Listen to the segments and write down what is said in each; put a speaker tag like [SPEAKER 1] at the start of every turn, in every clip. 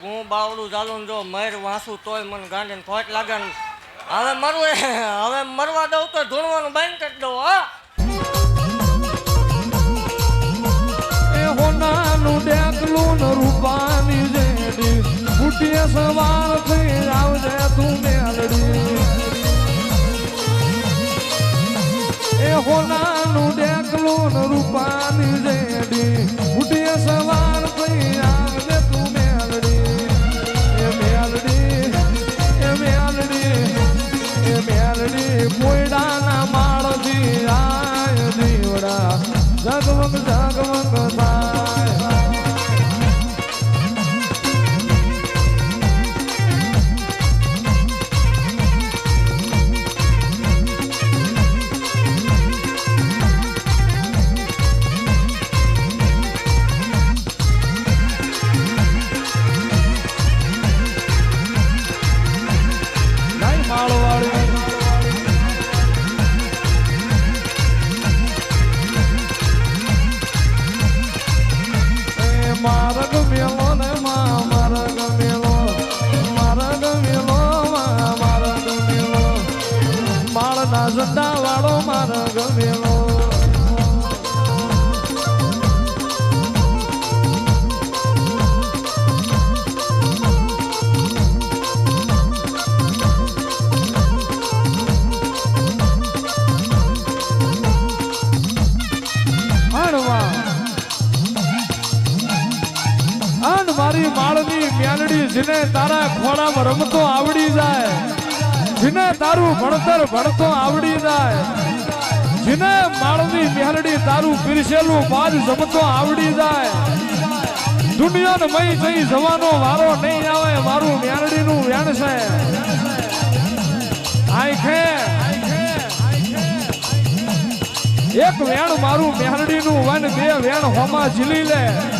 [SPEAKER 1] હું બાવડું ચાલું જો મર વાંસું તોય મને ગાંડીને ખોટ લાગે ને હવે મરવું હવે મરવા દઉં તો ધૂણવાનું બંધ કરી દઉં હા
[SPEAKER 2] એ હોનાનું ડેકલું ન રૂપાની જેડી ફૂટીએ સવાર થઈ આવજે તું મેલડી એ હોનાનું ડેકલું ન રૂપાની જેડી ફૂટીએ સવાર થઈ આવજે તું મેલડી એ મેલડી એ મેલડી એ મેલડી પોયડાના માળથી આય દીવડા જગમગ જગમગ થાય મારગ મેલો ને મારગ મેલો મારગ મેલો મારગ મેલો માળના ઝંડા વાળો મારગ મેલો મારી માળની મ્યાલડી જેને તારા ખોળામાં રમતો આવડી જાય જેને તારું ભણતર ભણતો આવડી જાય જેને માળની મ્યાલડી તારું પીરસેલું બાજ જમતો આવડી જાય દુનિયાને મય જઈ જવાનો વારો નહીં આવે મારું મ્યાલડીનું વેણ છે આંખે એક વેણ મારું મ્યાલડીનું વન બે વેણ હોમાં ઝીલી લે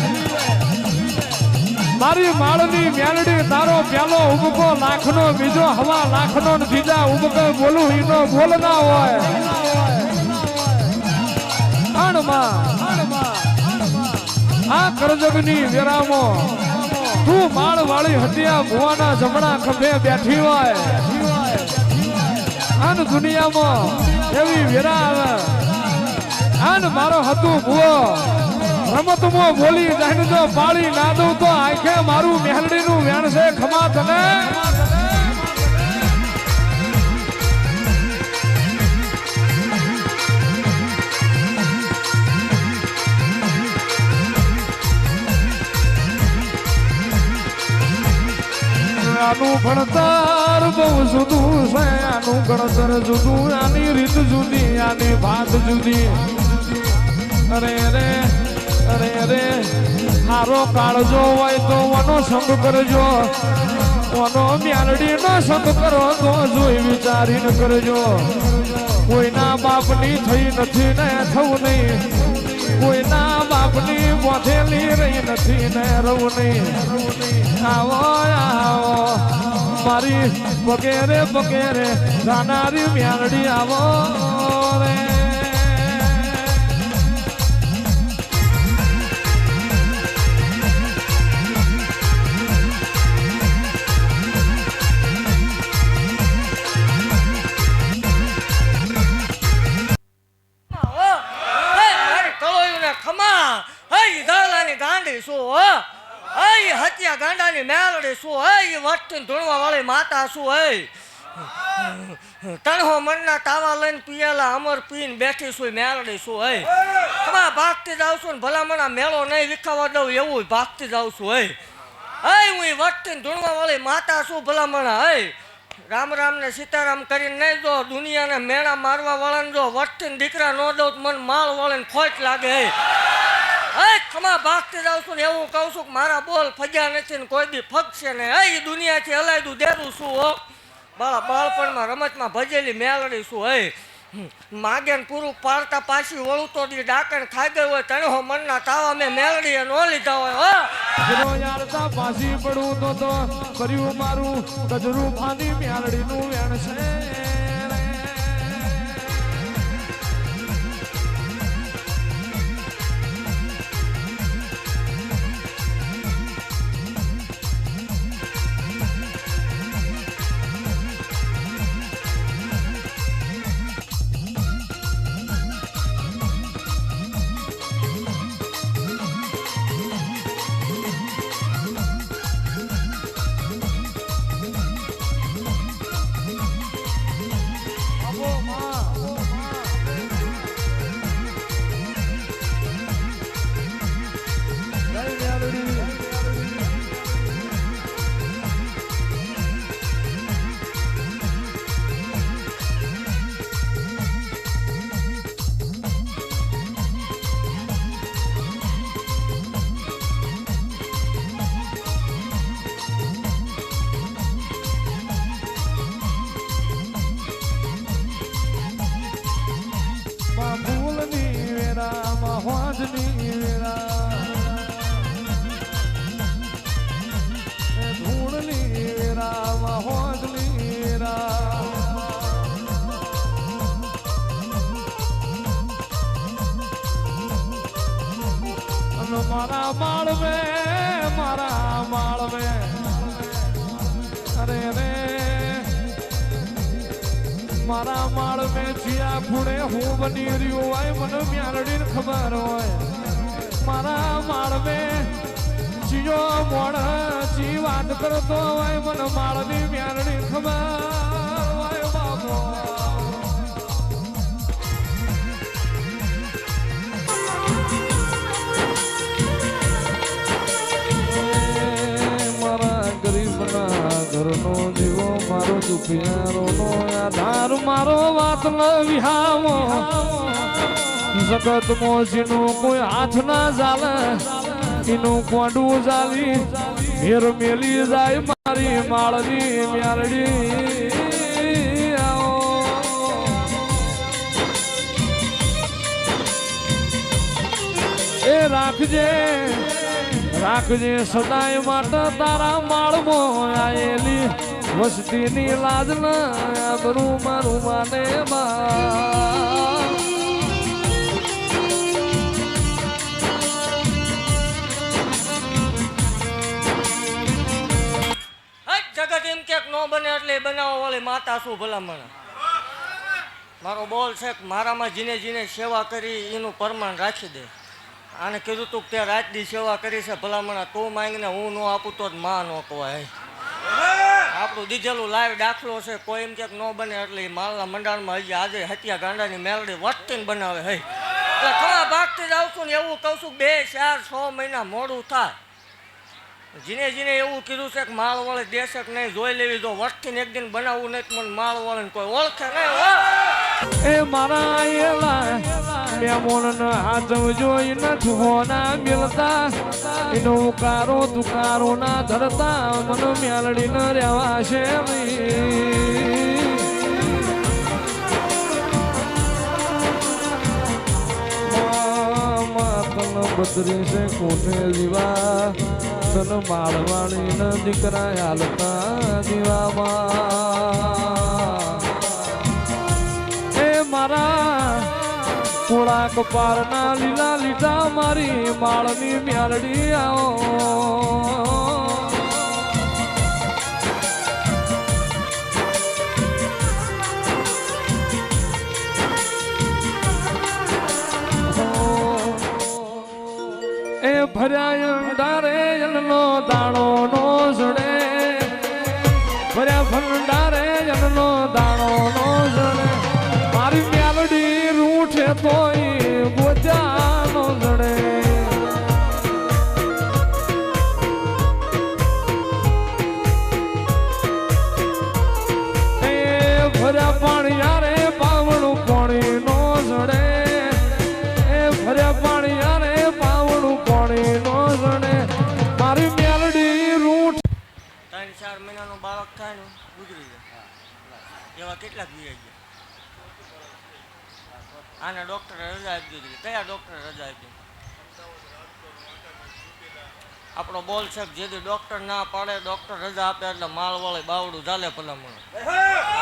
[SPEAKER 2] મારી માળની મ્યાલડી તારો પ્યાલો ઉબકો લાખનો બીજો હવા લાખનો બીજા ઉબકો બોલું ઈનો બોલ ના હોય આ કરજગની વેરામો તું માળ વાળી હટિયા ભુવાના જમણા ખંભે બેઠી હોય આન દુનિયામાં એવી વેરા આવે આન મારો હતું ભુવો રમતમાં બોલી જાય જો પાળી ના દઉં તો આંખે મારું મેલડીનું વેણ છે ખમા તને આનું ભણતર બહુ જુદું છે આનું ગણતર જુદું આની રીત જુદી આની ભાત જુદી અરે રે અરે અરે હારો કાળજો હોય તો વનો સંગ કરજો વનો મ્યાલડીનો સંગ કરો તો જોઈ વિચારીને કરજો કોઈના બાપની થઈ નથી ને થવું નહીં કોઈના બાપની મોઢેલી રહી નથી ને રહું નહીં આવો આવો મારી વગેરે વગેરે જાનારી મ્યાલડી આવો રે
[SPEAKER 1] હત્યા ગાંડાની મેલડી શું હે વટતી ધૂણવા વાળી માતા શું હે તણહો મનના તાવા લઈને પીએલા અમર પીને બેઠી છું મેલડી શું હે તમે ભાગતી જાવ છું ને ભલામણા મેળો નહીં વિખાવા દઉં એવું ભાગતી જાવ છું હે હું વટતી ધૂણવા વાળી માતા શું ભલામણા હે રામ રામ ને સીતારામ કરીને નહીં જો દુનિયાને મેળા મારવા વાળાને જો વટતી દીકરા ન દઉં મને માળ વાળીને ખોટ લાગે હે ખમા ભાગતી જાઉં છું ને એવું કહું છું કે મારા બોલ ફજ્યા નથી ને કોઈ દી ફગશે ને એ દુનિયાથી હલાયદું દેરું છું હો બાળપણમાં રમતમાં ભજેલી મેલડી છું હે માગે ને પૂરું પાડતા પાછી વળું તો દી ડાકણ ખાઈ ગયું હોય તણહો મનના તાવા મેં મેલડીએ ન લીધા હોય હો
[SPEAKER 2] યારતા પાછી પડું તો કર્યું મારું ગજરું ફાની મેલડીનું વેણ છે રામ હોજની વેરા ધૂળની રામ હોજની રામ મારા માળવે અરે રે મારા માળવે જીયા ખૂણે હું બની રહ્યો હોય મને મ્યારડીને ખબર હોય મારા માળવે જીયો મોણ જી વાત કરતો હોય મને માળની મ્યારડી ખબર હોય બાબો ઘરનો દીવો મારો દુખિયારો નો આધાર મારો વાત ન વિહાવો જગત મોજીનો કોઈ હાથ ના ચાલે એનું કોંડું ચાલી હેર મેલી જાય મારી માળની મ્યારડી એ રાખજે સદાય માટે તારા માળમાં આયેલી વસ્તીની લાજ ના આબરૂ મારું માને
[SPEAKER 1] જગત એમ ક્યાંક ન બને એટલે બનાવવા વાળી માતા શું ભલામણ મારો બોલ છે મારામાં જીને જીને સેવા કરી એનું પ્રમાણ રાખી દે આને કીધું તું તે રાત દી સેવા કરી છે ભલામણા તું માંગીને હું ન આપું તો જ માં ન કહેવાય આપણું દીધેલું લાઈવ દાખલો છે કોઈ એમ ક્યાંક ન બને એટલે માલના મંડાણમાં હજી આજે હત્યા ગાંડાની મેલડી વટતીને બનાવે હે એટલે થોડા ભાગથી જ આવશું ને એવું કહું છું 2, 4, 6 મહિના મોડું થાય જીને જીને એવું કીધું છે કે માળ વાળે દેશે કે નહીં જોઈ લેવી જો વટતીને એક દિન બનાવવું નહીં મને માળ વાળે કોઈ ઓળખે નહીં
[SPEAKER 2] એ મારા એલા મેમોન હાથ જોઈ ન હોના મિલતા એનો ઉકારો તુકારો ના ધરતા મન મ્યાલડી ન રહેવા છે માતન બદરી છે કોઠે જીવા તન માળવાળી ન દીકરા હાલતા દીવામાં મારા થોડા કપારના લીલા લીધા મારી માળની મ્યારડી આવો એ ભર્યા અંડારે જનનો દાણો નો જડે ભર્યા ભંડારે જનનો દાણો નો જડે મારી મ્યાલડી રૂઠે તોય બોજાનો જડે એ ભર્યા પાણી યારે પાવણું પાણી નો જડે એ ભર્યા પાણી યારે પાવણું પાણી નો જડે મારી મ્યાલડી રૂઠ
[SPEAKER 1] 3-4 મહિનાનું બાળક થાય ને ગુજરી જાય એવા કેટલાક વીએ ગયા આને ડૉક્ટરે રજા આપી દીધી કયા ડૉક્ટરે રજા આપી આપણો બોલ છે જેથી ડૉક્ટર ના પાડે ડૉક્ટર રજા આપે એટલે માળવાળી બાવડું ચાલે ભલામણ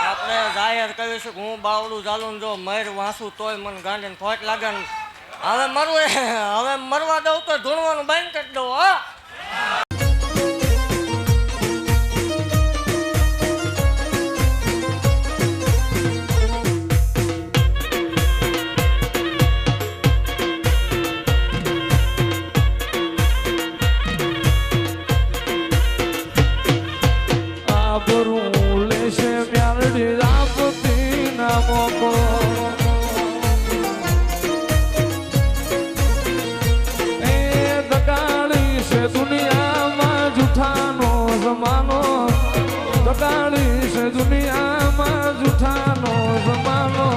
[SPEAKER 1] આપણે જાહેર કહ્યું છે કે હું બાવડું ચાલું ને જો મર વાંસું તોય મને ગાંડીને ખોટ લાગે ને હવે મરવા દઉં તો ધૂણવાનું બંધ કરી દઉં હા દુનિયામાં જૂઠાનો જમાનો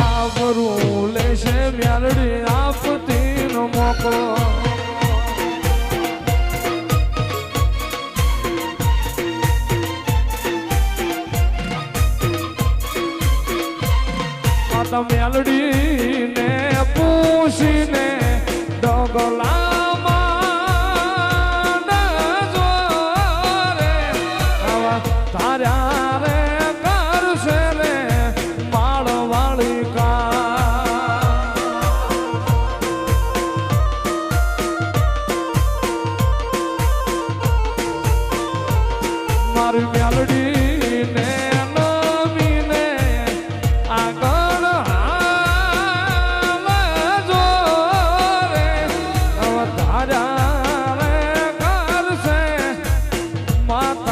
[SPEAKER 1] આવરું લેશે મ્યાલડી આપતી નો મોકલો માતા મ્યાલડી ને પૂછી
[SPEAKER 2] માતા